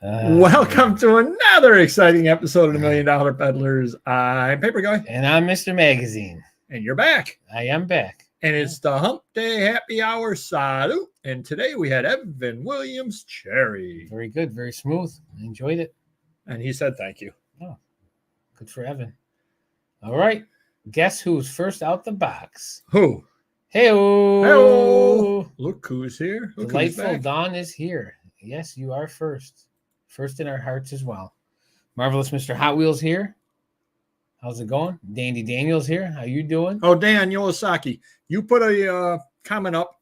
Welcome to another exciting episode of the $1 Million Peddlers. I'm Paper Guy. And I'm Mr. Magazine. And you're back. I am back. And it's the Hump Day Happy Hour Salute. And today we had Evan Williams Cherry. Very good. Very smooth. I enjoyed it. And he said thank you. Oh, good for Evan. All right. Guess who's first out the box? Who? Hey-o. Hey-o. Look who's here. Look Delightful who's Dawn is here. Yes, you are first. First in our hearts as well. Marvelous Mr. Hot Wheels here. How's it going? Dandy Daniel's here. How you doing? Oh, Dan Yolasaki, you put a comment up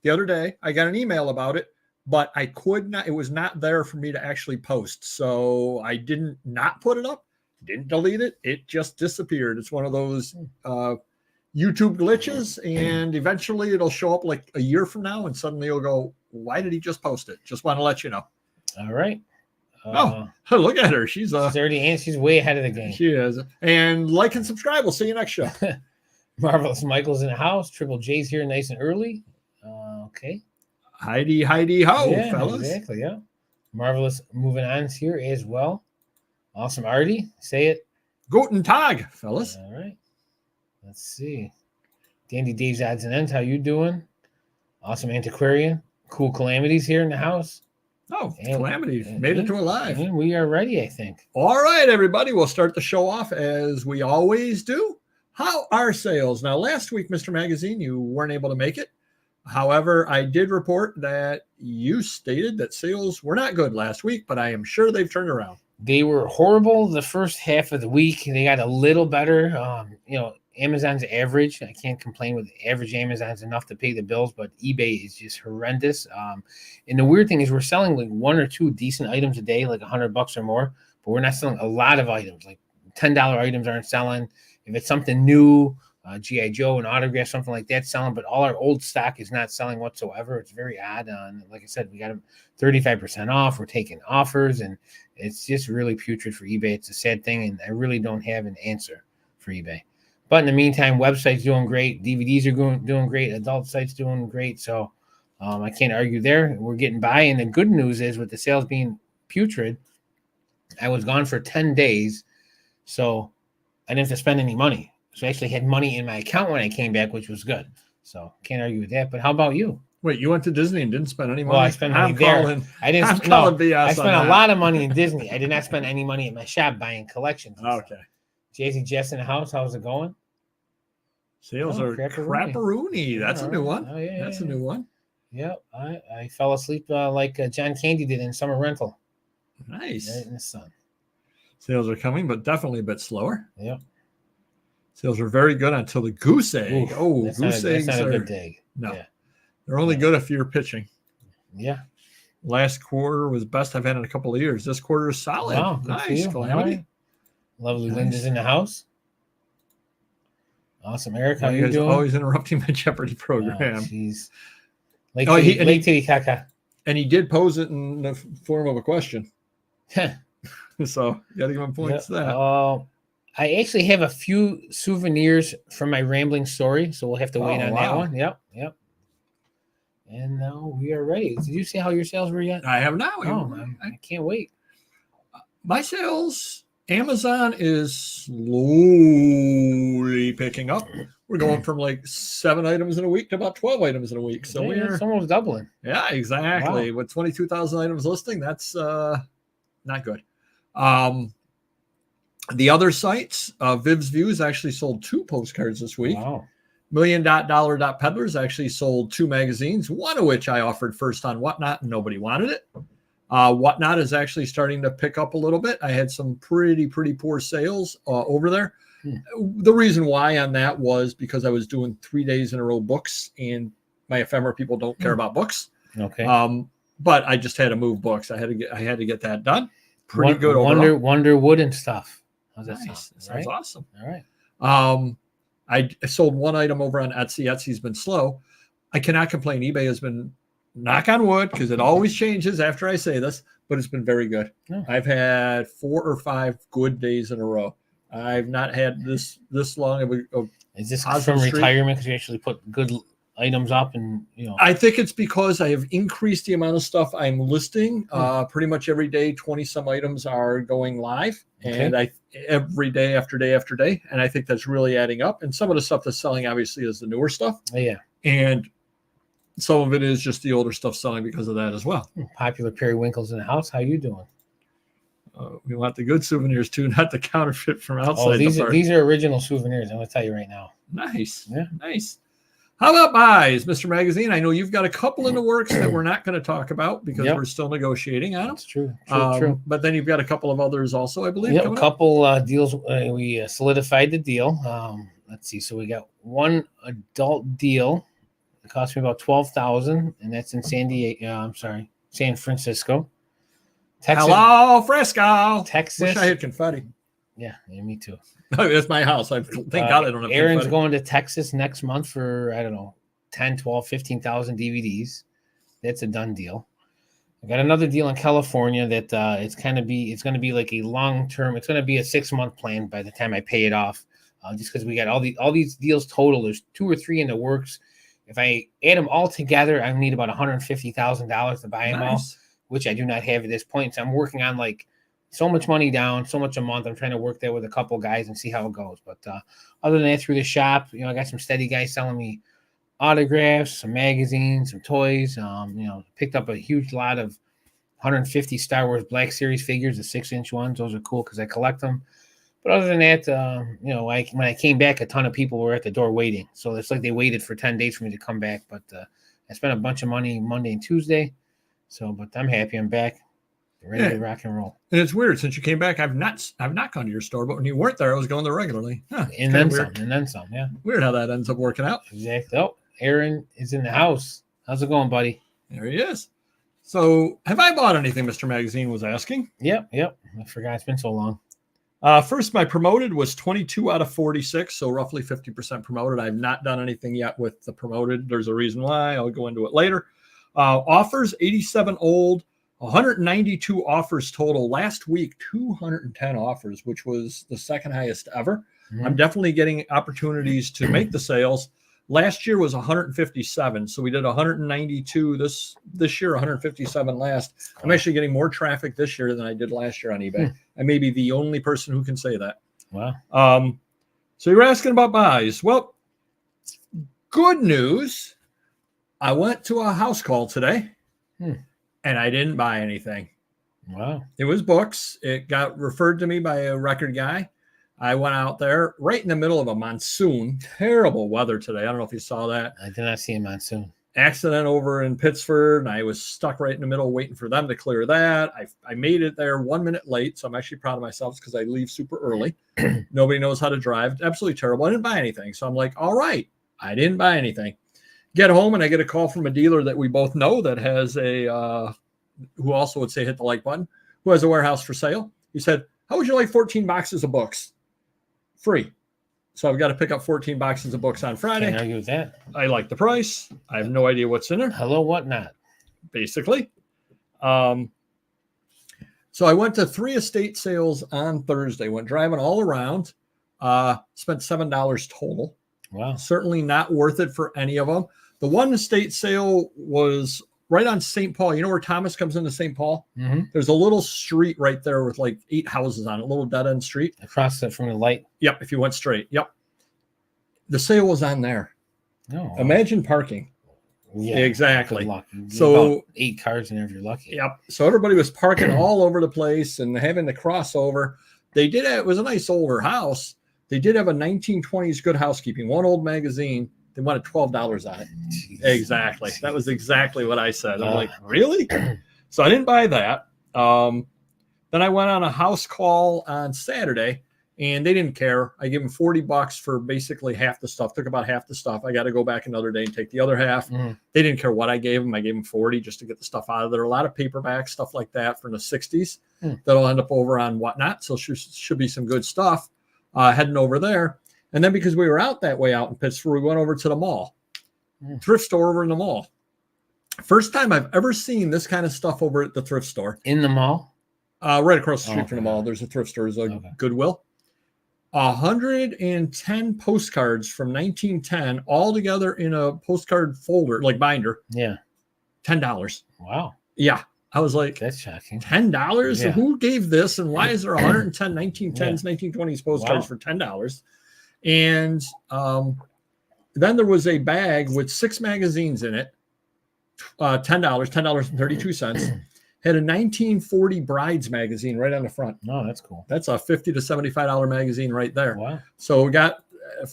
the other day. I got an email about it, but I could not. It was not there for me to actually post. So I didn't not put it up. Didn't delete it. It just disappeared. It's one of those YouTube glitches, and eventually it'll show up like a year from now, and suddenly you'll go, why did he just post it? Just want to let you know. All right. Look at her. She's already and she's way ahead of the game. She is. And like and subscribe. We'll see you next show. Marvelous Michael's in the house. Triple J's here nice and early. Okay. Heidi ho, yeah, fellas. Exactly, yeah. Marvelous moving on here as well. Awesome Artie. Say it. Guten Tag, fellas. All right. Let's see. Dandy Dave's Odds and Ends. How you doing? Awesome Antiquarian. Cool Calamities here in the house. Oh, Calamity made it to alive. And we are ready, I think. All right, everybody. We'll start the show off as we always do. How are sales? Now, last week, Mr. Magazine, you weren't able to make it. However, I did report that you stated that sales were not good last week, but I am sure they've turned around. They were horrible the first half of the week. They got a little better. Amazon's average. I can't complain with average Amazon's enough to pay the bills, but eBay is just horrendous. And the weird thing is we're selling like one or two decent items a day, like $100 or more, but we're not selling a lot of items. Like $10 items aren't selling. If it's something new, G.I. Joe, an autograph, something like that selling, but all our old stock is not selling whatsoever. It's very odd. Like I said, we got them 35% off. We're taking offers, and it's just really putrid for eBay. It's a sad thing, and I really don't have an answer for eBay. But in the meantime, websites doing great. DVDs are doing great. Adult sites doing great. So I can't argue there. We're getting by. And the good news is with the sales being putrid, I was gone for 10 days. So I didn't have to spend any money. So I actually had money in my account when I came back, which was good. So can't argue with that. But how about you? Wait, you went to Disney and didn't spend any money? Well, I spent money there. I spent a lot of money in Disney. I did not spend any money at my shop buying collections. Okay. Jay-Z Jess in the house. How's it going? Sales are crapperoonie. That's a new one. Oh, yeah, That's a new one. Yep. I fell asleep like John Candy did in Summer Rental. Nice. Right in the sun. Sales are coming, but definitely a bit slower. Yep. Sales are very good until the goose egg. Oof, goose eggs that's not are a good egg. No. Yeah. They're only good if you're pitching. Yeah. Last quarter was best I've had in a couple of years. This quarter is solid. Wow, nice. Calamity. Right. Lovely Linda's in the house. Awesome. Eric, how you doing? Always interrupting my Jeopardy program. Jeez. Lake Titicaca. And he did pose it in the form of a question. So you got to give him points to that. I actually have a few souvenirs from my rambling story, so we'll have to wait on that one. Yep. And now we are ready. Did you see how your sales were yet? I have not. I can't wait. My sales, Amazon is slowly picking up. We're going from like 7 items in a week to about 12 items in a week. So it's almost doubling. Yeah, exactly. Wow. With 22,000 items listing, that's not good. The other sites, Viv's Views actually sold 2 postcards this week. Wow. $1,000,000 actually sold 2 magazines, one of which I offered first on Whatnot, and nobody wanted it. Whatnot is actually starting to pick up a little bit. I had some pretty poor sales over there. The reason why on that was because I was doing 3 days in a row books, and my ephemera people don't care about books. Okay. But I just had to move books. I had to get that done. Pretty good overall. Wonder Wood and stuff. How's that nice. sound? Sounds awesome. All right. I sold 1 item over on Etsy. Etsy's been slow. I cannot complain. eBay has been, knock on wood, because it always changes after I say this, but it's been very good. Oh. I've had 4 or 5 good days in a row. I've not had this long of a Is this from retirement because you actually put good items up, and I think it's because I have increased the amount of stuff I'm listing. Pretty much every day, 20 some items are going live, and every day after day after day, and I think that's really adding up. And some of the stuff that's selling obviously is the newer stuff. Yeah, and some of it is just the older stuff selling because of that as well. Popular periwinkles in the house. How you doing? We want the good souvenirs too, not the counterfeit from outside. Oh, these are original souvenirs. I'm going to tell you right now. Nice. Yeah. Nice. How about buys, Mr. Magazine? I know you've got a couple in the works that we're not going to talk about because we're still negotiating on them. That's true. But then you've got a couple of others also, I believe. Yep, a couple deals. We solidified the deal. Let's see. So we got one adult deal. It cost me about $12,000, and that's in San Francisco. Texas. Hello, Frisco. Texas. Wish I had confetti. Yeah, me too. That's my house. Thank God I don't have Aaron's confetti. going to Texas next month for, I don't know, 10, 12, 15,000 DVDs. That's a done deal. I got another deal in California that it's going to be like a long-term, it's going to be a 6-month plan by the time I pay it off. Just because we got all these deals total. There's 2 or 3 in the works. If I add them all together, I need about $150,000 to buy them all, which I do not have at this point. So I'm working on like so much money down, so much a month. I'm trying to work that with a couple guys and see how it goes. But other than that, through the shop, I got some steady guys selling me autographs, some magazines, some toys. Picked up a huge lot of 150 Star Wars Black Series figures, the 6-inch ones. Those are cool because I collect them. But other than that, when I came back, a ton of people were at the door waiting. So it's like they waited for 10 days for me to come back. But I spent a bunch of money Monday and Tuesday. But I'm happy I'm back, ready to rock and roll. And it's weird, since you came back, I've not gone to your store, but when you weren't there, I was going there regularly. And then some, yeah. Weird how that ends up working out. Exactly. Oh, Aaron is in the house. How's it going, buddy? There he is. So, have I bought anything, Mr. Magazine was asking? Yep. I forgot. It's been so long. First, my promoted was 22 out of 46, so roughly 50% promoted. I've not done anything yet with the promoted. There's a reason why. I'll go into it later. Offers, 87 old, 192 offers total. Last week, 210 offers, which was the second highest ever. Mm-hmm. I'm definitely getting opportunities to make the sales. Last year was 157, so we did 192 this year, 157 last. I'm actually getting more traffic this year than I did last year on eBay. I may be the only person who can say that. Wow. So you're asking about buys. Well, good news. I went to a house call today, and I didn't buy anything. Wow. It was books. It got referred to me by a record guy. I went out there right in the middle of a monsoon. Terrible weather today. I don't know if you saw that. I did not see a monsoon. Accident over in Pittsford, and I was stuck right in the middle waiting for them to clear that. I made it there 1 minute late, so I'm actually proud of myself because I leave super early. Nobody knows how to drive. Absolutely terrible. I didn't buy anything. So I'm like, all right, I didn't buy anything. Get home, and I get a call from a dealer that we both know that has who also would say hit the like button, who has a warehouse for sale. He said, how would you like 14 boxes of books? Free. So I've got to pick up 14 boxes of books on Friday. Can't argue with that. I like the price. I have no idea what's in there. Hello, what not? Basically. So I went to 3 estate sales on Thursday. Went driving all around. Spent $7 total. Wow. Certainly not worth it for any of them. The one estate sale was right on St. Paul. You know where Thomas comes into St. Paul? Mm-hmm. There's a little street right there with like 8 houses on it, a little dead-end street. Across it from the light? Yep, if you went straight. Yep. The sale was on there. Oh. Imagine parking. Yeah, exactly. So about 8 cars in there if you're lucky. Yep. So everybody was parking all over the place and having to cross over. It was a nice older house. They did have a 1920s Good Housekeeping, one old magazine. They wanted $12 on it. Jeez. Exactly. That was exactly what I said. I'm like, really? So I didn't buy that. Then I went on a house call on Saturday, and they didn't care. I gave them $40 for basically half the stuff. Took about half the stuff. I got to go back another day and take the other half. Mm. They didn't care what I gave them. I gave them $40 just to get the stuff out of there. A lot of paperbacks, stuff like that from the 60s that'll end up over on Whatnot. So should be some good stuff heading over there. And then because we were out that way out in Pittsburgh, we went over to the mall, thrift store over in the mall. First time I've ever seen this kind of stuff over at the thrift store. In the mall? Right across the street from the mall. There's a thrift store, there's a Goodwill. 110 postcards from 1910 all together in a postcard folder, like binder. Yeah. $10. Wow. Yeah. I was like, That's shocking. $10? Yeah. Who gave this? And why is there 110 1910s, 1920s postcards for $10? And then there was a bag with 6 magazines in it, $10.32. Had a 1940 Brides magazine right on the front. Oh, that's cool. That's a $50 to $75 magazine right there. Wow. So we got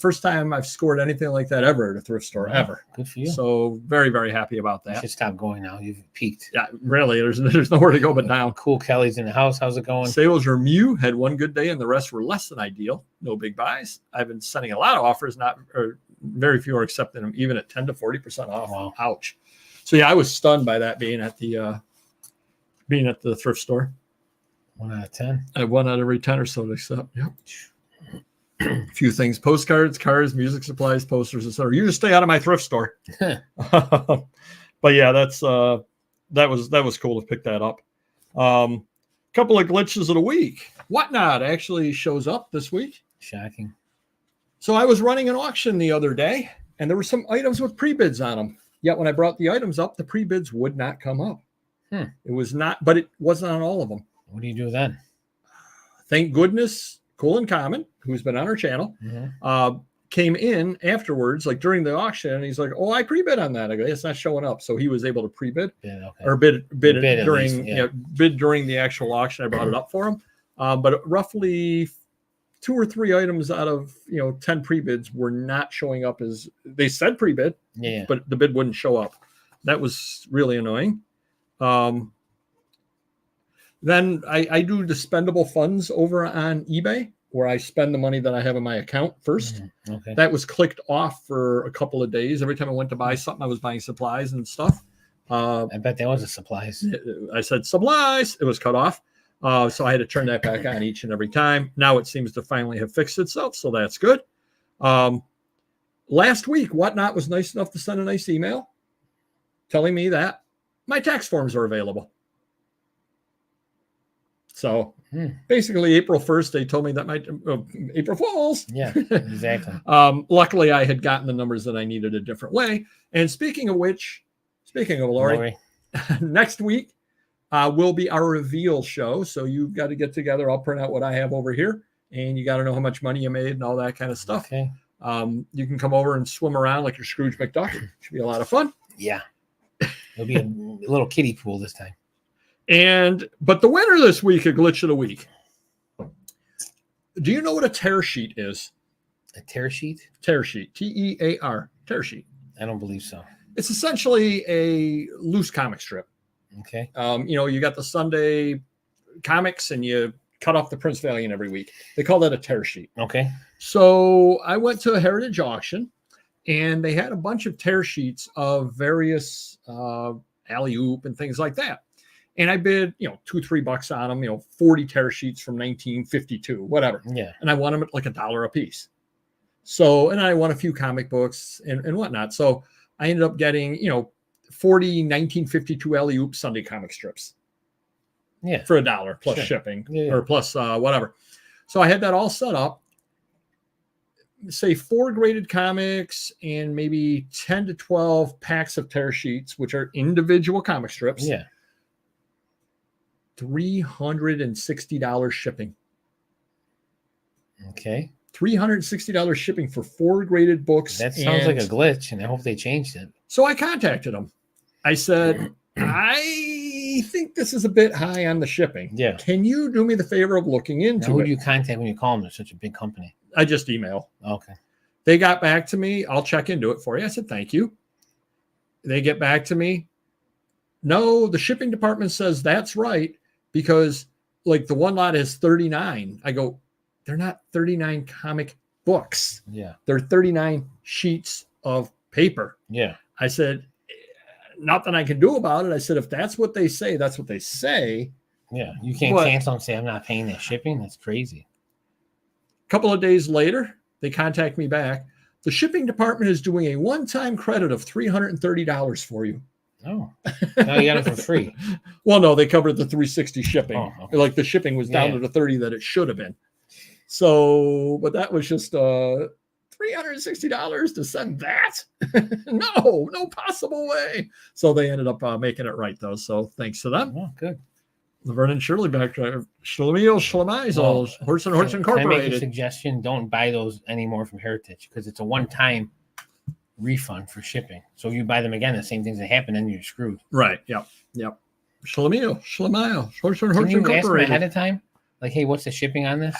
first time I've scored anything like that ever at a thrift store, ever. Good for you. So very, very happy about that. You should stop going now. You've peaked. Yeah, really. There's nowhere to go but down. Cool Kelly's in the house. How's it going? Sales Review had one good day and the rest were less than ideal. No big buys. I've been sending a lot of offers, or very few are accepting them, even at 10 to 40% off. Wow. Ouch. So yeah, I was stunned by that being at the thrift store. 1 out of 10. I 1 out of every 10 or so to accept. Yep. A few things: postcards, cars, music supplies, posters, etc. You just stay out of my thrift store. But yeah, that was cool to pick that up. Couple of glitches of the week. Whatnot actually shows up this week. Shocking. So I was running an auction the other day, and there were some items with pre-bids on them. Yet when I brought the items up, the pre-bids would not come up. It was not, but it wasn't on all of them. What do you do then? Thank goodness, Cool and Common, who's been on our channel, came in afterwards, like during the auction, and he's like, "Oh, I pre-bid on that." I go, "It's not showing up." So he was able to pre-bid or bid during bid during the actual auction. I brought it up for him, but roughly 2 or 3 items out of 10 pre-bids were not showing up as they said pre-bid, but the bid wouldn't show up. That was really annoying. Then I do the spendable funds over on eBay, where I spend the money that I have in my account first. Okay. That was clicked off for a couple of days. Every time I went to buy something, I was buying supplies and stuff. I bet that was a supplies. I said supplies. It was cut off. So I had to turn that back on each and every time. Now it seems to finally have fixed itself, so that's good. Last week, Whatnot was nice enough to send a nice email telling me that my tax forms are available. So basically April 1st, they told me that April Fools. Yeah, exactly. Luckily, I had gotten the numbers that I needed a different way. And speaking of Lori, next week will be our reveal show. So you've got to get together. I'll print out what I have over here, and you got to know how much money you made and all that kind of stuff. Okay. You can come over and swim around like you're Scrooge McDuck. It should be a lot of fun. Yeah. It'll be a little kiddie pool this time. But the winner this week, a glitch of the week. Do you know what a tear sheet is? A tear sheet? Tear sheet. T-E-A-R. Tear sheet. I don't believe so. It's essentially a loose comic strip. Okay. You got the Sunday comics and you cut off the Prince Valiant every week. They call that a tear sheet. Okay. So I went to a heritage auction and they had a bunch of tear sheets of various alley-oop and things like that. And I bid, $2-3 on them, 40 tear sheets from 1952, whatever. Yeah. And I won them at like $1 a piece. So, and I won a few comic books and whatnot. So I ended up getting, 40 1952 alley-oop Sunday comic strips. Yeah. For $1 plus shipping or plus whatever. So I had that all set up. Say 4 graded comics and maybe 10 to 12 packs of tear sheets, which are individual comic strips. Yeah. $360 shipping. Okay. $360 shipping for 4 graded books. That sounds like a glitch, and I hope they changed it. So I contacted them. I said, I think this is a bit high on the shipping. Yeah. Can you do me the favor of looking into now, who it? do you contact when you call them? They're such a big company. I just email. Okay. They got back to me. I'll check into it for you. I said, thank you. They get back to me. No, the shipping department says that's right because like the one lot is 39. I go, they're not 39 comic books. Yeah. They're 39 sheets of paper. Yeah. I said, nothing I can do about it. I said, if that's what they say, that's what they say. Yeah. You can't cancel and say, I'm not paying that shipping. That's crazy. A couple of days later, they contact me back. The shipping department is doing a one-time credit of $330 for you. Oh, now you got it for free. Well, no, they covered the $360 shipping. Oh, okay. Like the shipping was down to the $30 that it should have been. So, but that was just $360 to send that. No possible way. So they ended up making it right though. So thanks to them. Oh, good. Laverne and Shirley back to Shlomo Shlomaisel, Horse and Horse Can I make a Incorporated. suggestion? Don't buy those anymore from Heritage because it's a one-time refund for shipping. So if you buy them again, the same things that happen, then you're screwed. Right. Yep. Shlomo, Horse and Can Horse you ask them Incorporated. ahead of time? Like, hey, what's the shipping on this?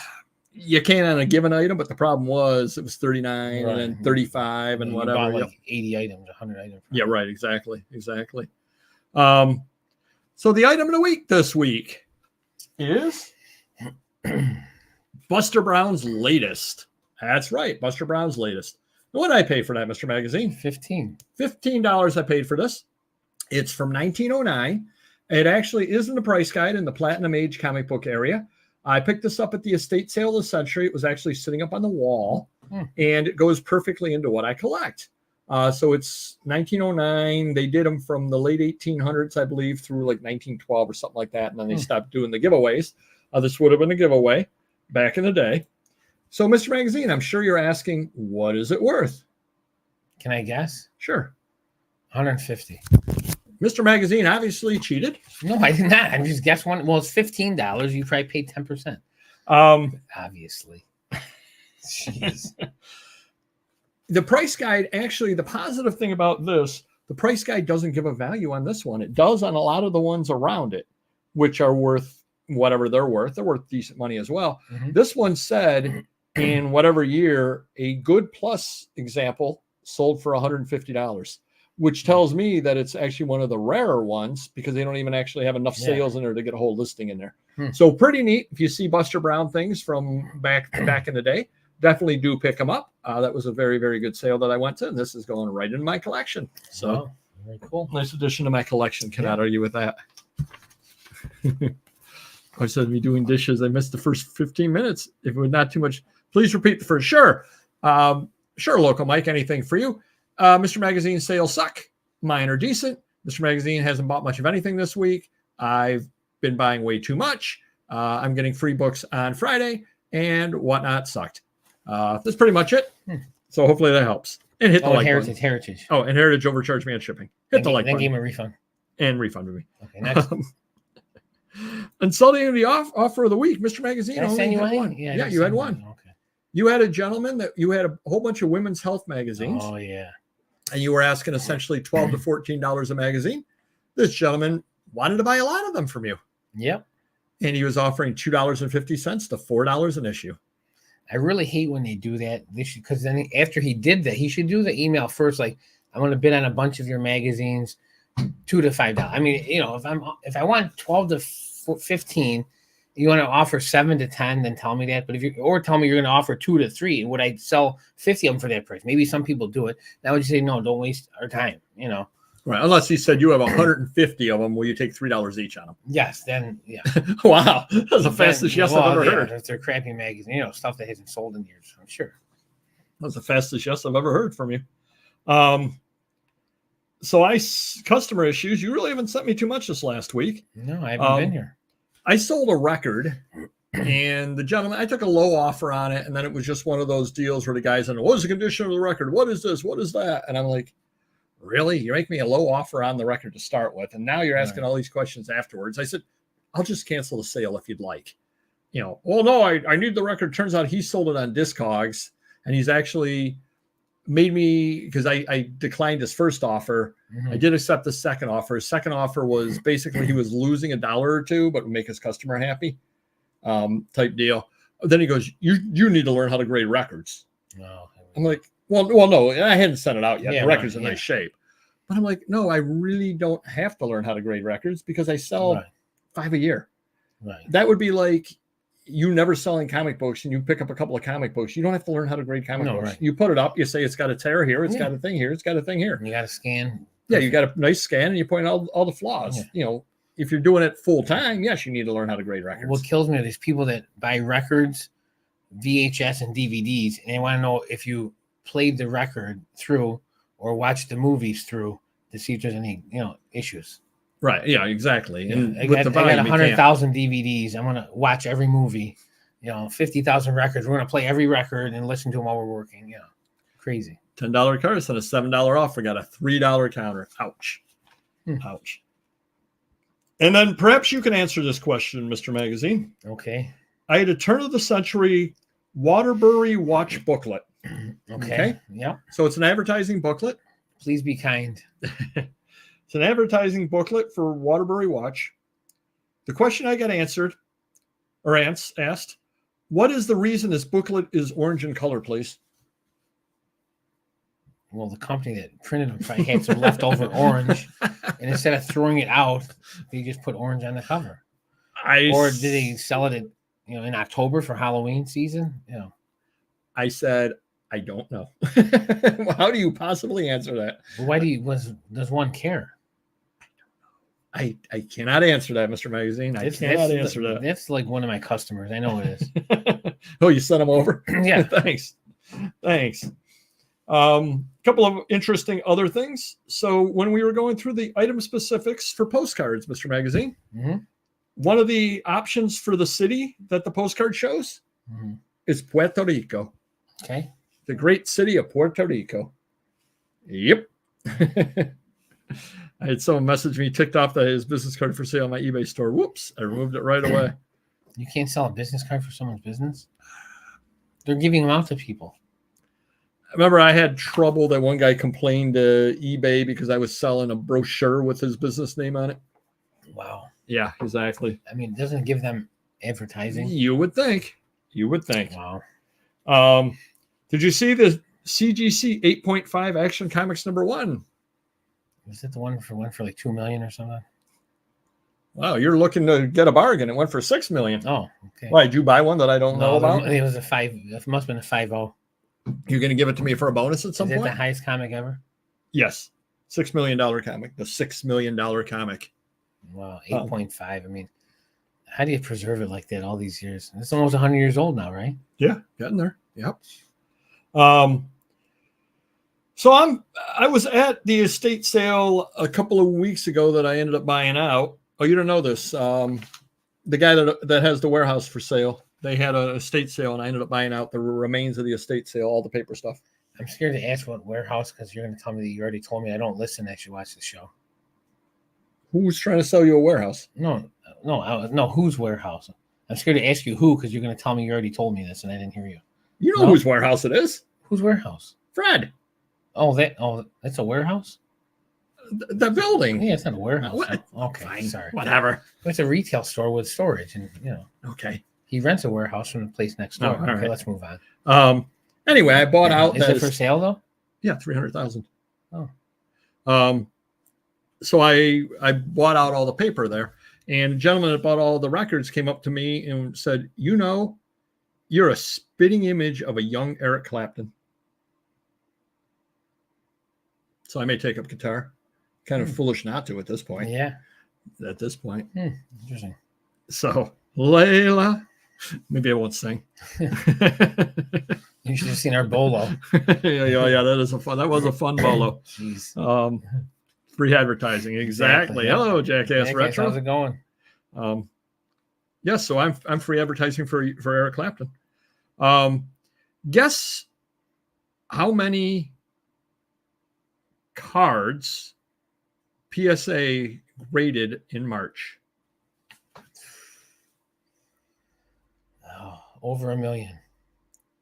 You can on a given item, but the problem was it was 39 and then 35 and You whatever. bought like 80 items, 100 items. Yeah, right. Exactly. So the item of the week this week is Buster Brown's latest. That's right, Buster Brown's latest. What did I pay for that, Mr. Magazine? $15 I paid for this. It's from 1909. It actually is in the price guide in the Platinum Age comic book area. I picked this up at the estate sale of the century. It was actually sitting up on the wall, and it goes perfectly into what I collect. So it's 1909. They did them from the late 1800s, I believe, through like 1912 or something like that. And then they stopped doing the giveaways. This would have been a giveaway back in the day. So, Mr. Magazine, I'm sure you're asking, what is it worth? Can I guess? Sure. 150. Mr. Magazine obviously cheated. No, I did not. I just guessed one. Well, it's $15. You probably paid 10%. Obviously. Jeez. The price guide, actually, the positive thing about this, the price guide doesn't give a value on this one. It does on a lot of the ones around it, which are worth whatever they're worth. They're worth decent money as well. This one said in whatever year, a good plus example sold for $150, which tells me that it's actually one of the rarer ones because they don't even actually have enough sales in there to get a whole listing in there. So pretty neat. If you see Buster Brown things from back in the day, definitely do pick them up. That was a very, very good sale that I went to, and this is going right in my collection. So very cool. Nice addition to my collection. Cannot argue with that. I said me doing dishes. I missed the first 15 minutes. If it was not too much, please repeat the first. Sure. Sure, Local Mike, anything for you. Mr. Magazine sales suck. Mine are decent. Mr. Magazine hasn't bought much of anything this week. I've been buying way too much. I'm getting free books on Friday, and whatnot sucked. That's pretty much it. So hopefully that helps. And hit the like button. Heritage. Oh, and Heritage overcharged me on shipping. Hit the like button. Then gave me a refund. And refunded me. Okay, next. And Sunday the offer of the week, Mr. Magazine. Did I send you one? Yeah, you had one. Okay. You had a gentleman that you had a whole bunch of women's health magazines. Oh, yeah. And you were asking essentially $12 to $14 a magazine. This gentleman wanted to buy a lot of them from you. Yep. And he was offering $2.50 to $4 an issue. I really hate when they do that. They should, because then after he did that, he should do the email first. Like, I'm going to bid on a bunch of your magazines, $2 to $5. I mean, if I want 12 to 15, you want to offer 7 to 10, then tell me that. But or tell me you're going to offer 2 to 3, and would I sell 50 of them for that price? Maybe some people do it. Now would you say no? Don't waste our time. Right, unless he said you have 150 of them, will you take $3 each on them? Yes, then yeah. Wow, that's the fastest yes I've ever heard. If they're crappy magazine, stuff that hasn't sold in years, I'm sure. That's the fastest yes I've ever heard from you. So customer issues. You really haven't sent me too much this last week. No, I haven't been here. I sold a record, and the gentleman, I took a low offer on it, and then it was just one of those deals where the guy's in, what is the condition of the record? What is this? What is that? And I'm like, really? You make me a low offer on the record to start with, and now you're asking all these questions afterwards. I said, I'll just cancel the sale if you'd like. Well, no, I need the record. Turns out he sold it on Discogs, and he's actually made me, because I declined his first offer. I did accept the second offer. His second offer was basically he was losing $1 or $2, but would make his customer happy, type deal. Then he goes, you need to learn how to grade records. No. I'm like, well, no, I hadn't sent it out yet. The record's in nice shape. But I'm like, no, I really don't have to learn how to grade records because I sell 5 a year. Right. That would be like you never selling comic books and you pick up a couple of comic books. You don't have to learn how to grade comic books. Right. You put it up, you say it's got a tear here, it's got a thing here, it's got a thing here. You got to scan. Yeah, you got a nice scan and you point out all the flaws. Yeah. If you're doing it full time, yes, you need to learn how to grade records. What kills me are these people that buy records, VHS and DVDs, and they want to know if you played the record through or watched the movies through to see if there's any, issues. Right. Yeah, exactly. And I got 100,000 DVDs. I'm going to watch every movie, 50,000 records. We're going to play every record and listen to them while we're working. Crazy. $10 cards and a $7 off. We got a $3 counter. Ouch. Ouch. And then perhaps you can answer this question, Mr. Magazine. Okay. I had a turn of the century Waterbury watch booklet. Okay. Yeah. So it's an advertising booklet. Please be kind. It's an advertising booklet for Waterbury watch. The question I got asked, what is the reason this booklet is orange in color, please? Well, the company that printed them probably had some leftover orange, and instead of throwing it out, they just put orange on the cover. Or did they sell it in October for Halloween season? I said, I don't know. How do you possibly answer that? Why does one care? I cannot answer that, Mr. Magazine. I cannot answer that. That's like one of my customers. I know it is. Oh, you sent them over? Yeah. Thanks. Couple of interesting other things. So when we were going through the item specifics for postcards, Mr. Magazine, one of the options for the city that the postcard shows is Puerto Rico. Okay. The great city of Puerto Rico. Yep. I had someone message me, ticked off that his business card for sale on my eBay store. Whoops, I removed it right away. You can't sell a business card for someone's business? They're giving them out to people. I remember I had trouble that one guy complained to eBay because I was selling a brochure with his business name on it. Wow. Yeah, exactly. I mean, doesn't it give them advertising? You would think. Wow. Did you see the CGC 8.5 Action Comics #1? Was it the one for like $2 million or something? Wow, you're looking to get a bargain. It went for $6 million. Oh, okay. Why, did you buy one that I don't know about? It was a 5. It must have been a 5.0. You're going to give it to me for a bonus at some point? Is it the highest comic ever? Yes. $6 million comic. The $6 million comic. Wow, 8.5. I mean, how do you preserve it like that all these years? It's almost 100 years old now, right? Yeah, getting there. Yep. So I was at the estate sale a couple of weeks ago that I ended up buying out. Oh, you don't know this. The guy that has the warehouse for sale, they had an estate sale, and I ended up buying out the remains of the estate sale, all the paper stuff. I'm scared to ask what warehouse because you're going to tell me that you already told me I don't listen as you watch the show. Who's trying to sell you a warehouse? No. Whose warehouse? I'm scared to ask you who because you're going to tell me you already told me this and I didn't hear you. You know whose warehouse it is? Whose warehouse? Fred. Oh, that's a warehouse? The building. Yeah, it's not a warehouse. What? Okay, fine. Sorry. Whatever. It's a retail store with storage, and Okay. He rents a warehouse from the place next door. Oh, okay, right. Let's move on. Anyway, I bought out. Is it for sale though? Yeah, $300,000. Oh. So I bought out all the paper there, and a gentleman that bought all the records came up to me and said, "You're a spitting image of a young Eric Clapton." So I may take up guitar. Kind of foolish not to at this point. Yeah. At this point. Interesting. So Layla, maybe I won't sing. You should have seen our bolo. yeah, that was a fun bolo. Jeez. Free advertising, exactly. Yeah. Hello, Jackass Retro. How's it going? Yes, so I'm free advertising for Eric Clapton. Guess how many cards PSA graded in March? Oh, over 1 million.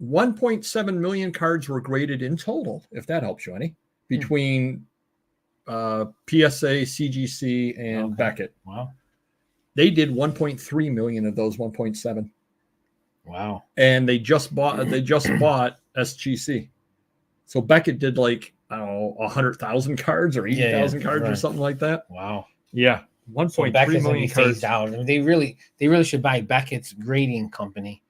1.7 million cards were graded in total, if that helps you any, between PSA, CGC, and Beckett. Wow. They did 1.3 million of those 1.7. Wow. And they just bought SGC. So Beckett did like, I don't know, 100,000 cards or 80,000 cards or something like that. Wow. Yeah. 1.3 million cards. Out. I mean, they really should buy Beckett's grading company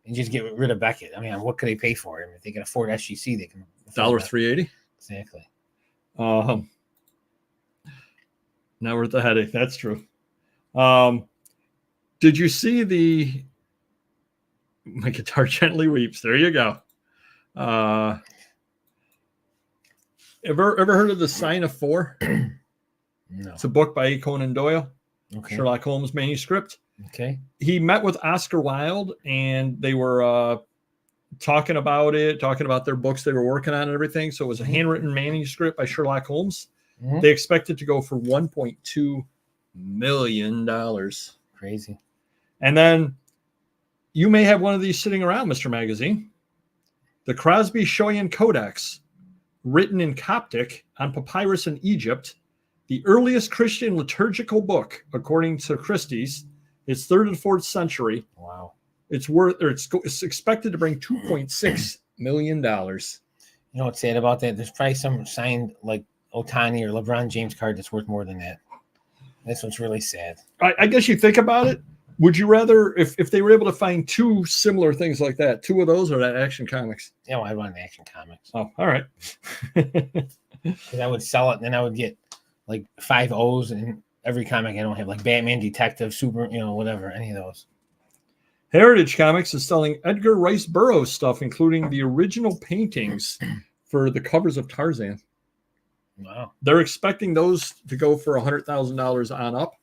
and just get rid of Beckett. I mean, what could they pay for it? I mean, if they can afford SGC, they can $3.80. Exactly. Now we're at the headache. That's true. Did you see my guitar gently weeps? There you go. Ever heard of The Sign of Four? No. It's a book by Conan Doyle. Okay. Sherlock Holmes manuscript. Okay. He met with Oscar Wilde, and they were talking about their books they were working on and everything. So it was a handwritten manuscript by Sherlock Holmes. Mm-hmm. They expect it to go for $1.2 million. Crazy. And then you may have one of these sitting around, Mr. Magazine. The Crosby-Shoyan Codex, written in Coptic on papyrus in Egypt, the earliest Christian liturgical book, according to Christie's. It's 3rd and 4th century. Wow. It's expected to bring $2.6 million. You know what's sad about that? There's probably some signed like Otani or LeBron James card that's worth more than that. That's what's really sad. I guess you think about it. Would you rather, if they were able to find two similar things like that, two of those or that Action Comics? Yeah, well, I want Action Comics. Oh, all right. Because I would sell it, and then I would get like 5 O's in every comic I don't have, like Batman, Detective, Super, whatever, any of those. Heritage Comics is selling Edgar Rice Burroughs stuff, including the original paintings for the covers of Tarzan. Wow. They're expecting those to go for $100,000 on up.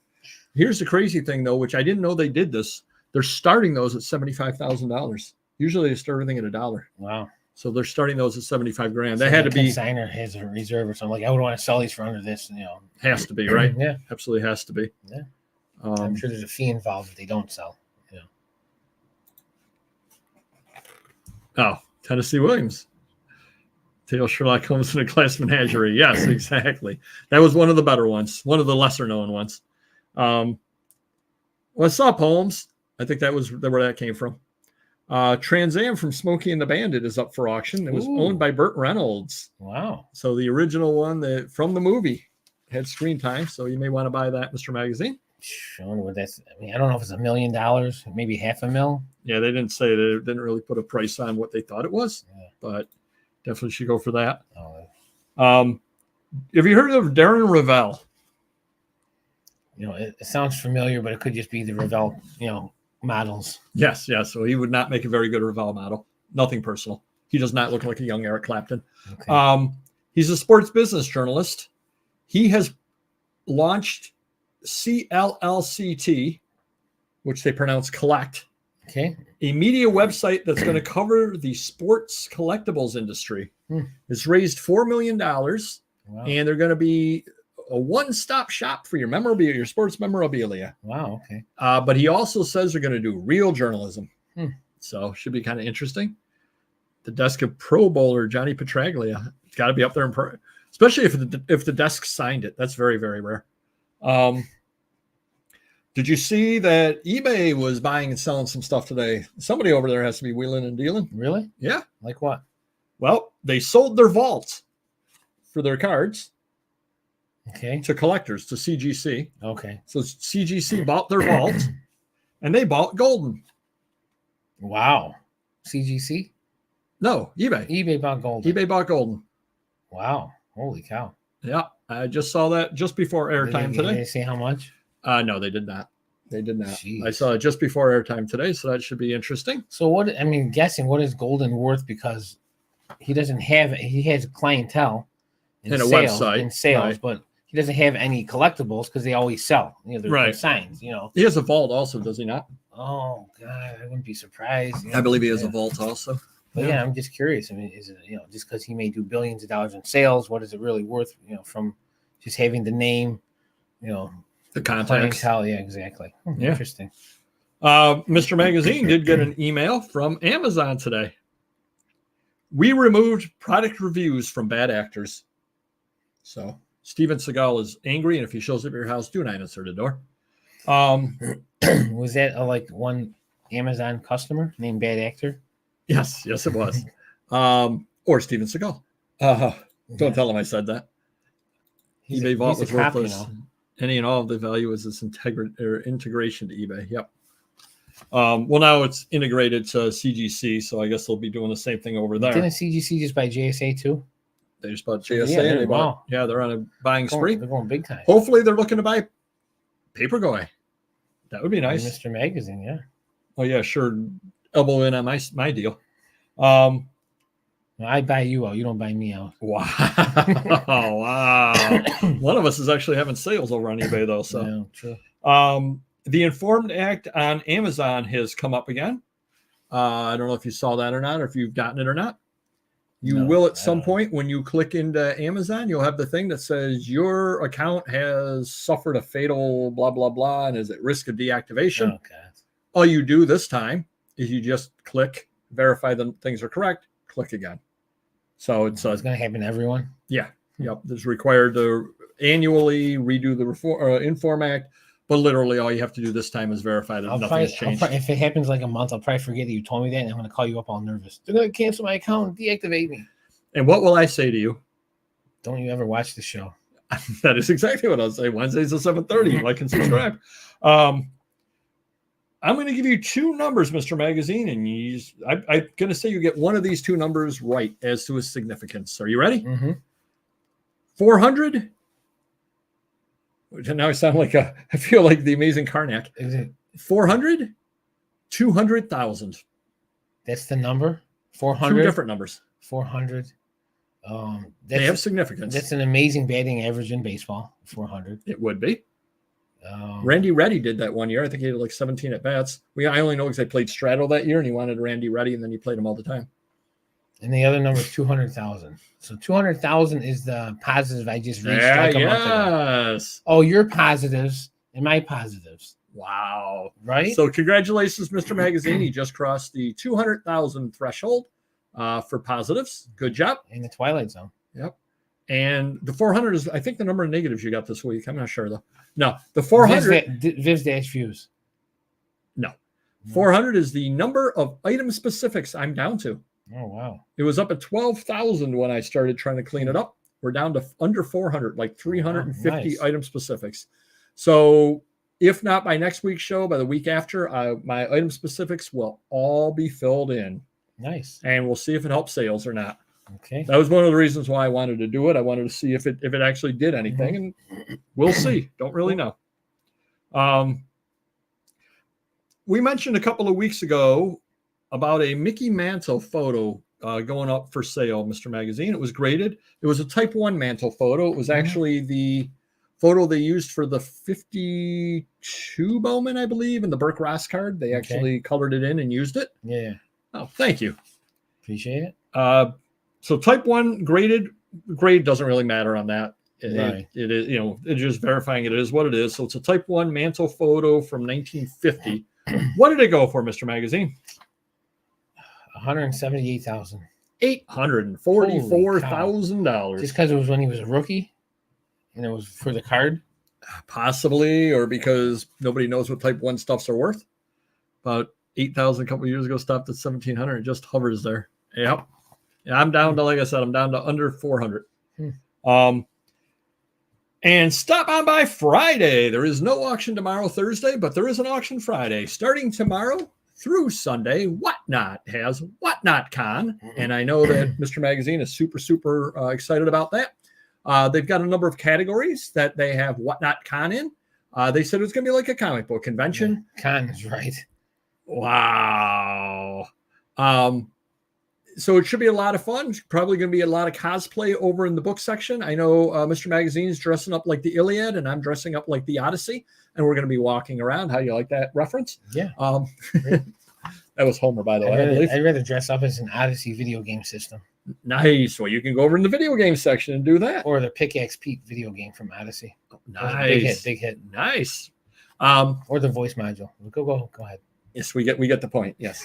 Here's the crazy thing, though, which I didn't know they did this. They're starting those at $75,000. Usually they start everything at $1. Wow. So they're starting those at $75,000. So they had to be. Consigner has a reserve or something. Like, I would want to sell these for under this. Has to be, right? Yeah. Absolutely has to be. Yeah. I'm sure there's a fee involved if they don't sell. Oh, Tennessee Williams. Tale Sherlock Holmes in a Glass Menagerie. Yes, exactly. That was one of the better ones, one of the lesser known ones. What's up, Holmes? I think that was where that came from. Trans Am from Smokey and the Bandit is up for auction. It was owned by Burt Reynolds. Wow. So the original one from the movie had screen time. So you may want to buy that, Mr. Magazine. I wonder what that's. I mean, I don't know if it's $1 million, maybe $500,000. Yeah, they didn't say, they didn't really put a price on what they thought it was, but definitely should go for that. Have you heard of Darren Revell? It sounds familiar, but it could just be the Revell, models. Yes. So he would not make a very good Revell model. Nothing personal. He does not look like a young Eric Clapton. Okay. He's a sports business journalist. He has launched CLLCT, which they pronounce collect. Okay. A media website that's going to cover the sports collectibles industry. It's raised $4 million. Wow. And they're going to be a one-stop shop for your memorabilia, your sports memorabilia. Wow. Okay. But he also says they're going to do real journalism. So should be kind of interesting. The desk of Pro Bowler Johnny Petraglia. It's got to be up there, especially if the desk signed it. That's very, very rare. Did you see that eBay was buying and selling some stuff today? Somebody over there has to be wheeling and dealing. Really? Yeah. Like what? Well, they sold their vault for their cards. Okay. To collectors, to CGC. Okay. So CGC bought their vault, and they bought Golden. Wow. CGC? No, eBay. eBay bought Golden. eBay bought Golden. Wow. Holy cow. Yeah, I just saw that just before airtime today. Did they say how much? No, they did not. They did not. Jeez. I saw it just before airtime today, so that should be interesting. So guessing what is Golden worth, because he doesn't have, he has clientele and a website in sales, right. But he doesn't have any collectibles because they always sell. They're signs. He has a vault also, does he not? Oh God, I wouldn't be surprised. I believe he has a vault also. But yeah, I'm just curious. I mean, is it just because he may do billions of dollars in sales? What is it really worth? From just having the name, the contacts. Yeah, exactly. Yeah. Interesting. Mr. Magazine did get an email from Amazon today. We removed product reviews from bad actors. So Steven Seagal is angry, and if he shows up at your house, do not answer the door. Was that one Amazon customer named Bad Actor? Yes, it was. Or Steven Seagal. Don't tell him I said that. eBay vault was worthless. Any and all of the value is this integration to eBay. Yep. Well, now it's integrated to CGC, so I guess they'll be doing the same thing over there. Didn't CGC just buy JSA too? They just bought JSA. Yeah, they're on a buying spree. They're going big time. Hopefully, they're looking to buy Paperboy. That would be nice. Mr. Magazine, yeah. Oh yeah, sure. Elbow in on my deal. I buy you out. You don't buy me out. Wow. Wow. One of us is actually having sales over on eBay though. So, yeah, true. The Informed Act on Amazon has come up again. I don't know if you saw that or not, or if you've gotten it or not. You will at some point when you click into Amazon, you'll have the thing that says your account has suffered a fatal blah, blah, blah, and is at risk of deactivation. Okay. All you do this time is you just click, verify that things are correct, click again. So it's going to happen to everyone? Yeah. Yep. It's required to annually redo the Inform Act, but literally all you have to do this time is verify that nothing's changed. If it happens like a month, I'll probably forget that you told me that, and I'm going to call you up all nervous. They're going to cancel my account and deactivate me. And what will I say to you? Don't you ever watch the show? That is exactly what I'll say. Wednesdays at 7:30. Like and subscribe. I'm going to give you two numbers, Mr. Magazine, and I'm going to say you get one of these two numbers right as to its significance. Are you ready? Mm-hmm. 400. Now I sound like I feel like the amazing Karnak. 400, 200,000. That's the number? 400? Two different numbers. 400. They have significance. That's an amazing batting average in baseball, 400. It would be. Randy Reddy did that one year. I think he had like 17 at bats. I only know because I played Straddle that year, and he wanted Randy Reddy, and then he played him all the time. And the other number is 200,000. So 200,000 is the positive I just reached like a month ago. Oh, your positives and my positives. Wow. Right? So congratulations, Mr. Magazine. He just crossed the 200,000 threshold for positives. Good job. In the Twilight Zone. Yep. And the 400 is, I think, the number of negatives you got this week. I'm not sure, though. No, the 400. Viz-views. No. 400 is the number of item specifics I'm down to. Oh, wow. It was up at 12,000 when I started trying to clean it up. We're down to under 400, like 350 item specifics. So if not by next week's show, by the week after, my item specifics will all be filled in. Nice. And we'll see if it helps sales or not. Okay. That was one of the reasons why I wanted to do it. I wanted to see if it actually did anything, and we'll see. Don't really know. We mentioned a couple of weeks ago about a Mickey Mantle photo going up for sale, Mr. Magazine. It was graded. It was a Type 1 Mantle photo. It was actually the photo they used for the 52 Bowman, I believe, and the Burke Ross card. They actually colored it in and used it. Yeah. Oh, thank you. Appreciate it. So Type 1 grade doesn't really matter on that. Right. It is, it's just verifying it is what it is. So it's a Type 1 Mantle photo from 1950. What did it go for, Mr. Magazine? $178,000. $844,000. Just because it was when he was a rookie, and it was for the card. Possibly, or because nobody knows what Type 1 stuffs are worth. About 8,000 a couple of years ago, stopped at 1,700. It just hovers there. Yep. Yeah, I'm down to, like I said, I'm down to under 400. And stop on by Friday. There is no auction tomorrow, Thursday, but there is an auction Friday. Starting tomorrow through Sunday, Whatnot has Whatnot Con. And I know that Mr. Magazine is super, super excited about that. They've got a number of categories that they have Whatnot Con in. They said it was going to be like a comic book convention. Con is right. Wow. So it should be a lot of fun. It's probably going to be a lot of cosplay over in the book section. I know Mr. Magazine's dressing up like the Iliad, and I'm dressing up like the Odyssey, and we're going to be walking around. How do you like that reference? Yeah. That was Homer, by the way, I believe. I'd rather dress up as an Odyssey video game system. Nice. Well, you can go over in the video game section and do that. Or the Pickaxe Pete video game from Odyssey. Nice. Big hit. Nice. Or the voice module. Go ahead. Yes, we get the point. Yes.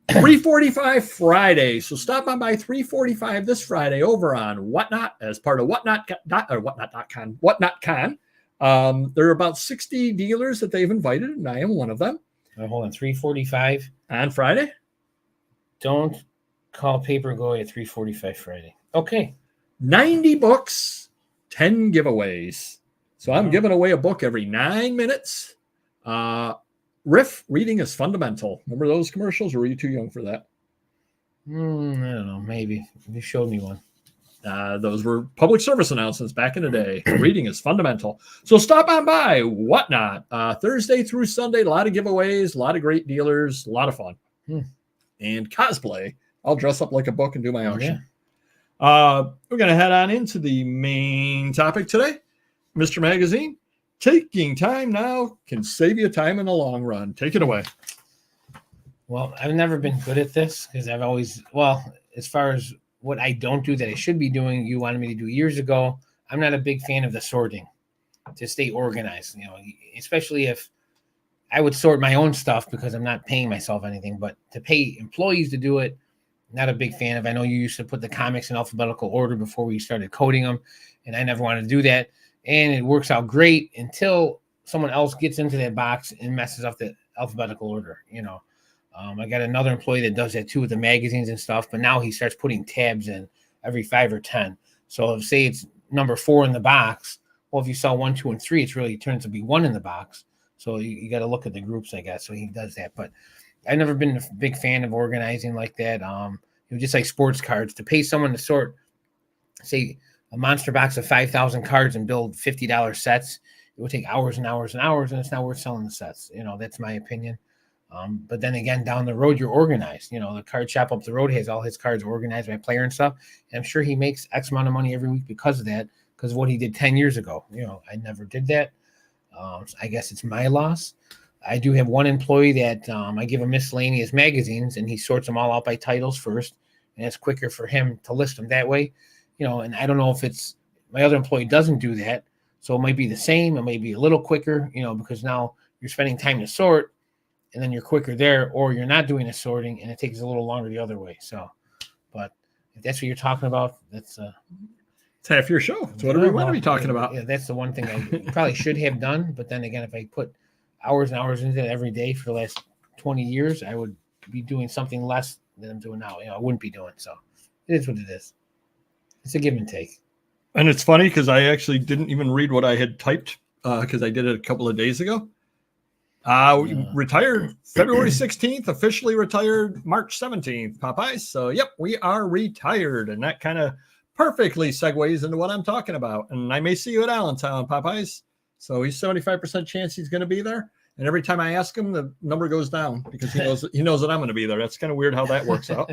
3:45 Friday. So stop on by 3:45 this Friday over on Whatnot as part of Whatnot.com. Whatnot.com. There are about 60 dealers that they've invited, and I am one of them. Hold on, 3:45 on Friday. Don't call Paper Go at 3:45 Friday. Okay. 90 books, 10 giveaways. So I'm giving away a book every 9 minutes. Riff, reading is fundamental. Remember those commercials, or were you too young for that? I don't know. Maybe. You showed me one. Those were public service announcements back in the day. Reading is fundamental. So stop on by Whatnot. Thursday through Sunday, a lot of giveaways, a lot of great dealers, a lot of fun. And cosplay. I'll dress up like a book and do my auction. We're going to head on into the main topic today. Mr. Magazine, taking time now can save you time in the long run. Take it away. Well, I've never been good at this because I've always, as far as what I don't do that I should be doing, you wanted me to do years ago. I'm not a big fan of the sorting to stay organized, especially if I would sort my own stuff because I'm not paying myself anything, but to pay employees to do it, not a big fan of. I know you used to put the comics in alphabetical order before we started coding them, and I never wanted to do that. And it works out great until someone else gets into that box and messes up the alphabetical order. I got another employee that does that too with the magazines and stuff, but now he starts putting tabs in every 5 or 10. So if, say it's number 4 in the box, well, if you saw 1, 2, and 3, it's really turns to be 1 in the box. So you got to look at the groups, I guess. So he does that, but I've never been a big fan of organizing like that. Just like sports cards, to pay someone to sort, say, a monster box of 5,000 cards and build $50 sets, it would take hours and hours and hours, and it's not worth selling the sets. That's my opinion. But then again, down the road, you're organized. The card shop up the road has all his cards organized by player and stuff. And I'm sure he makes X amount of money every week because of that, because of what he did 10 years ago. I never did that. I guess it's my loss. I do have one employee that I give him miscellaneous magazines, and he sorts them all out by titles first, and it's quicker for him to list them that way. And I don't know if it's my other employee doesn't do that, so it might be the same. It may be a little quicker, because now you're spending time to sort, and then you're quicker there, or you're not doing the sorting, and it takes a little longer the other way. So, but if that's what you're talking about, that's it's half your show. It's what we want to be talking about. Yeah, that's the one thing I probably should have done. But then again, if I put hours and hours into it every day for the last 20 years, I would be doing something less than I'm doing now. I wouldn't be doing. So it is what it is. It's a give and take. And it's funny because I actually didn't even read what I had typed because I did it a couple of days ago. Retired February 16th, officially retired March 17th, Popeyes. So, yep, we are retired. And that kind of perfectly segues into what I'm talking about. And I may see you at Allentown, Popeyes. So he's 75% chance he's going to be there. And every time I ask him, the number goes down because he knows that I'm going to be there. That's kind of weird how that works out.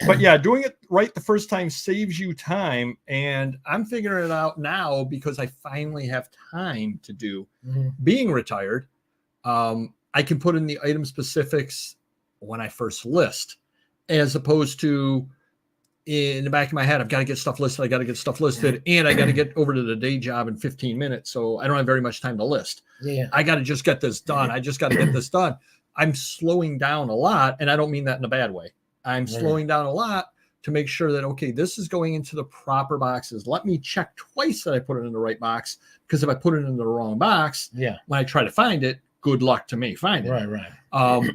But yeah, doing it right the first time saves you time. And I'm figuring it out now because I finally have time to do. Being retired, I can put in the item specifics when I first list, as opposed to in the back of my head, I've got to get stuff listed. I got to get stuff listed, and I got to get over to the day job in 15 minutes. So I don't have very much time to list. Yeah. I got to just get this done. I just got to get this done. I'm slowing down a lot, and I don't mean that in a bad way. I'm slowing down a lot to make sure that, okay, this is going into the proper boxes. Let me check twice that I put it in the right box, because if I put it in the wrong box, when I try to find it, good luck to me finding it. Right.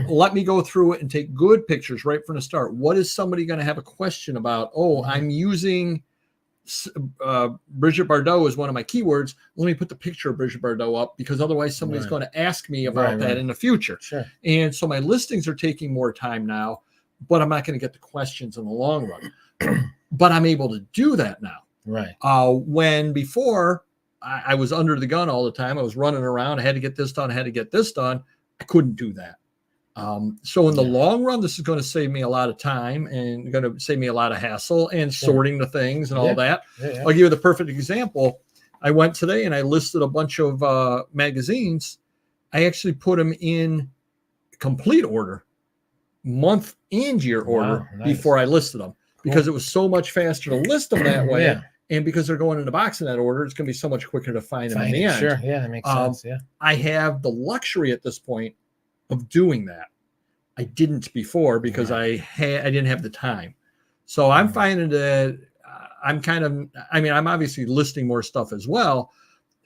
Let me go through it and take good pictures right from the start. What is somebody going to have a question about? Oh, I'm using Brigitte Bardot is one of my keywords. Let me put the picture of Brigitte Bardot up, because otherwise somebody's going to ask me about that in the future. Sure. And so my listings are taking more time now, but I'm not going to get the questions in the long run. But I'm able to do that now. Right. When before I was under the gun all the time, I was running around. I had to get this done. I had to get this done. I couldn't do that. So in the long run, this is going to save me a lot of time and going to save me a lot of hassle and sorting the things and all that. I'll give you the perfect example. I went today and I listed a bunch of magazines. I actually put them in complete order, month and year order, before I listed them, because it was so much faster to list them that way. And because they're going in the box in that order, it's going to be so much quicker to find them in the end. Sure. Yeah, that makes sense. Yeah. I have the luxury at this point of doing that. I didn't before because I didn't have the time. So I'm finding that I'm obviously listing more stuff as well,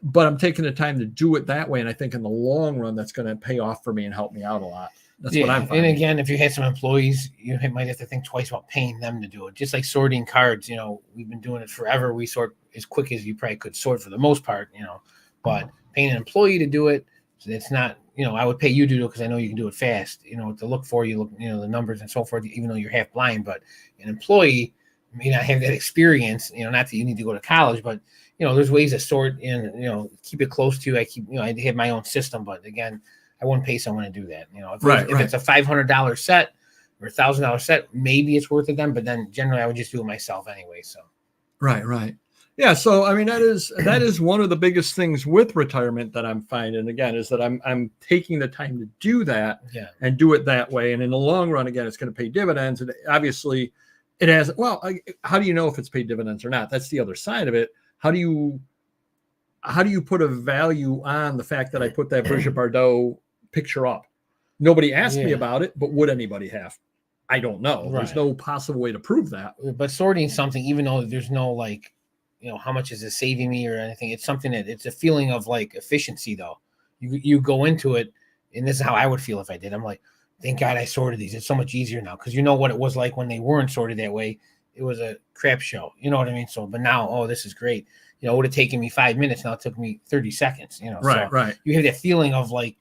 but I'm taking the time to do it that way. And I think in the long run, that's going to pay off for me and help me out a lot. That's what I'm finding. And again, if you had some employees, you might have to think twice about paying them to do it. Just like sorting cards, we've been doing it forever. We sort as quick as you probably could sort for the most part, but paying an employee to do it, it's not, I would pay you to do it because I know you can do it fast, to look for, you look, the numbers and so forth, even though you're half blind. But an employee may not have that experience, not that you need to go to college, but, there's ways to sort and, keep it close to you. I have my own system, but again, I wouldn't pay someone to do that. If it's a $500 set or $1,000 set, maybe it's worth it then. But then generally, I would just do it myself anyway. So, right. Yeah, so I mean that is one of the biggest things with retirement that I'm finding again is that I'm taking the time to do that and do it that way, and in the long run, again, it's going to pay dividends. And obviously, it has. Well, how do you know if it's paid dividends or not? That's the other side of it. How do you put a value on the fact that I put that Brigitte Bardot picture up? Nobody asked me about it, but would anybody have? I don't know. Right. There's no possible way to prove that. But sorting something, even though there's no like, how much is it saving me or anything? It's something that it's a feeling of like efficiency though. You go into it, and this is how I would feel if I did. I'm like, thank God I sorted these. It's so much easier now because you know what it was like when they weren't sorted that way. It was a crap show. You know what I mean? So, but now, oh, this is great. It would have taken me 5 minutes. Now it took me 30 seconds. Right. You have that feeling of like,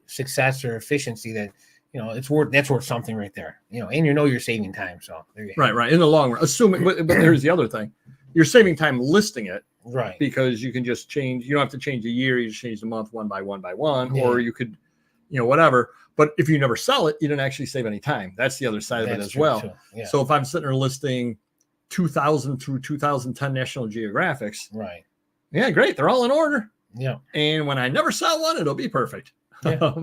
success or efficiency that, that's worth something right there. And you're saving time. So there you go. Right. In the long run, assuming, but here's the other thing. You're saving time listing it, right? Because you can just change. You don't have to change a year. You just change the month one by one, or you could, whatever. But if you never sell it, you didn't actually save any time. That's the other side of it as well. Yeah. So if I'm sitting there listing 2000 through 2010 National Geographics, right? Yeah, great. They're all in order. Yeah. And when I never sell one, it'll be perfect. Yeah.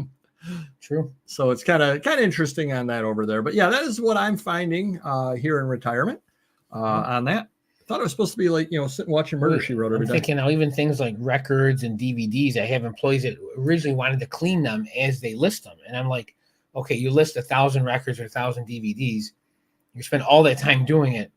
True. So it's kind of interesting on that over there. But yeah, that is what I'm finding here in retirement on that. Thought it was supposed to be like, sitting watching Murder, She Wrote every day. I'm thinking now, even things like records and DVDs, I have employees that originally wanted to clean them as they list them. And I'm like, okay, you list 1,000 records or 1,000 DVDs. You spend all that time doing it,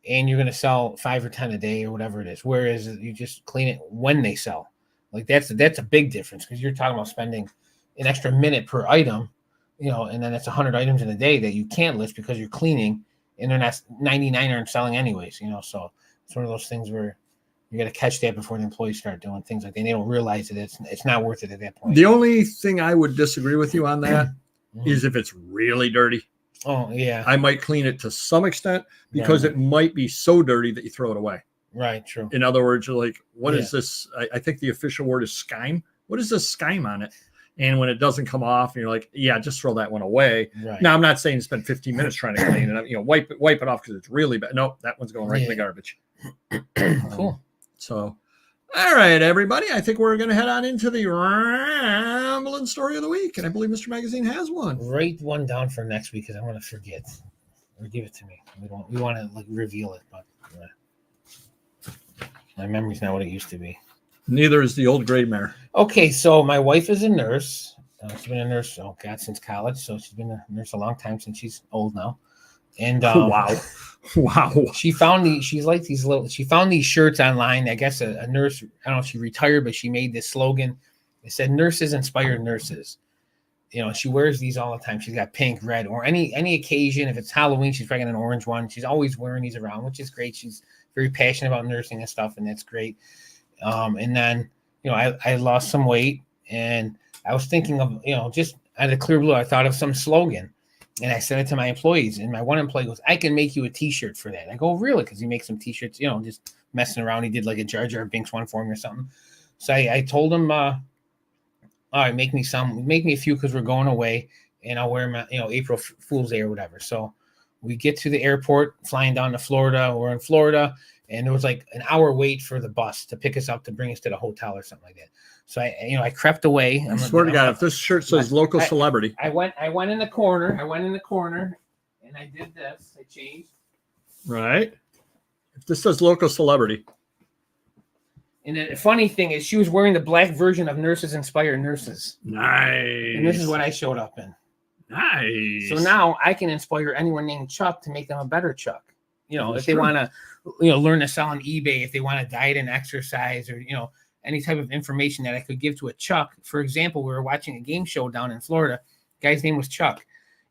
and you're going to sell 5 or 10 a day or whatever it is. Whereas you just clean it when they sell. Like that's a big difference because you're talking about spending an extra minute per item, and then it's 100 items in a day that you can't list because you're cleaning. And they're not 99 aren't selling anyways, so it's one of those things where you got to catch that before the employees start doing things like that. And they don't realize that it's not worth it at that point. The only thing I would disagree with you on that is if it's really dirty. Oh yeah. I might clean it to some extent because it might be so dirty that you throw it away. Right. True. In other words, you're like, what is this? I think the official word is skime. What is this skime on it? And when it doesn't come off, and you're like, yeah, just throw that one away. Right. Now, I'm not saying spend 15 minutes trying to clean it, wipe it off because it's really bad. No, that one's going right in the garbage. Cool. So, all right, everybody. I think we're going to head on into the rambling story of the week. And I believe Mr. Magazine has one. Write one down for next week because I'm going to forget. Or give it to me. We want to like reveal it, but my memory's not what it used to be. Neither is the old gray mare. Okay, so my wife is a nurse. She's been a nurse, since college. So she's been a nurse a long time since she's old now. And wow. She found she found these shirts online. I guess a nurse, I don't know if she retired, but she made this slogan. It said, "Nurses inspire nurses." She wears these all the time. She's got pink, red, or any occasion. If it's Halloween, she's probably got an orange one. She's always wearing these around, which is great. She's very passionate about nursing and stuff, and that's great. And then, I lost some weight, and I was thinking of, just out of clear blue, I thought of some slogan, and I sent it to my employees, and my one employee goes, "I can make you a t-shirt for that." I go, "Really?" Because he makes some t-shirts, just messing around. He did like a Jar Jar Binks one for me or something. So I told him, all right, make me a few because we're going away, and I'll wear them, April Fool's Day or whatever. So we get to the airport, flying down to Florida. We're in Florida. And there was like an hour wait for the bus to pick us up to bring us to the hotel or something like that. So I crept away. I swear to God, if this shirt says local celebrity. I went in the corner. And I did this. I changed. Right. If this says local celebrity. And the funny thing is she was wearing the black version of Nurses Inspire Nurses. Nice. And this is what I showed up in. Nice. So now I can inspire anyone named Chuck to make them a better Chuck. If they true. Want to, learn to sell on eBay, if they want to diet and exercise, or, any type of information that I could give to a Chuck. For example, we were watching a game show down in Florida. Guy's name was Chuck,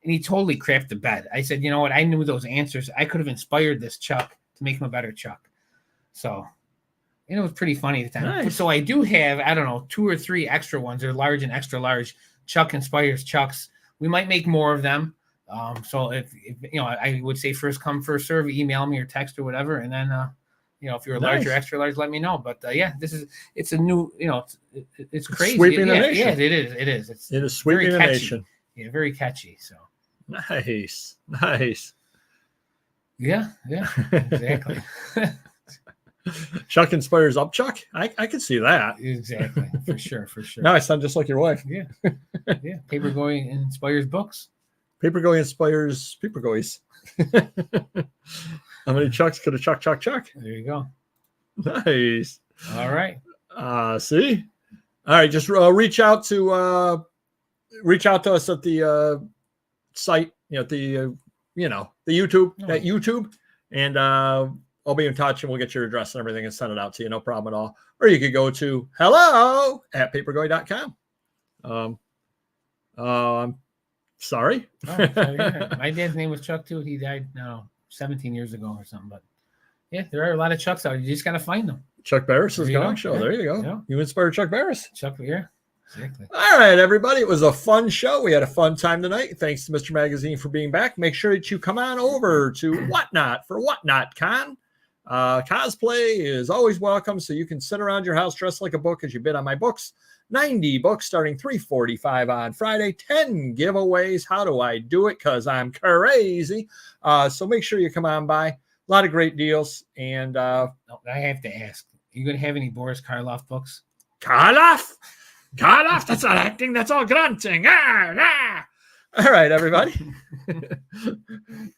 and he totally crapped the bed. I said, you know what? I knew those answers. I could have inspired this Chuck to make him a better Chuck. So, it was pretty funny at the time. Nice. So I do have, 2 or 3 extra ones. They're large and extra large. Chuck inspires Chucks. We might make more of them. So if I would say first come, first serve, email me or text or whatever. And then, if you're a large or extra large, let me know. But it's a new, it's crazy. Sweeping the nation. Yeah, it is. It is sweeping the nation. Yeah, very catchy. So nice. Yeah, exactly. Chuck inspires up Chuck. I can see that. Exactly. For sure. Now I sound just like your wife. Yeah. Yeah. Paper going inspires books. Paper going inspires paper goys. How many Chucks could a Chuck? There you go. Nice. All right. See? All right. Just reach out to us at the site, the YouTube, at YouTube, and I'll be in touch and we'll get your address and everything and send it out to you. No problem at all. Or you could go to hello@papergoy.com. I'm sorry. My dad's name was Chuck too. He died 17 years ago or something. But yeah, there are a lot of Chucks out. You just gotta find them. Chuck Barris's Gong Show. Yeah. There you go. Yeah. You inspired Chuck Barris. Chuck, yeah. Exactly. All right, everybody. It was a fun show. We had a fun time tonight. Thanks to Mr. Magazine for being back. Make sure that you come on over to Whatnot for Whatnot Con. Cosplay is always welcome, so you can sit around your house dressed like a book as you bid on my books. 90 books starting $3.45 on Friday. 10 giveaways. How do I do it? Because I'm crazy. So make sure you come on by. A lot of great deals. And I have to ask, you going to have any Boris Karloff books? Karloff? Karloff? That's not acting. That's all grunting. All right, everybody.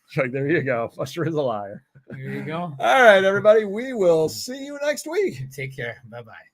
Chuck, there you go. Buster is a liar. There you go. All right, everybody. We will see you next week. Take care. Bye-bye.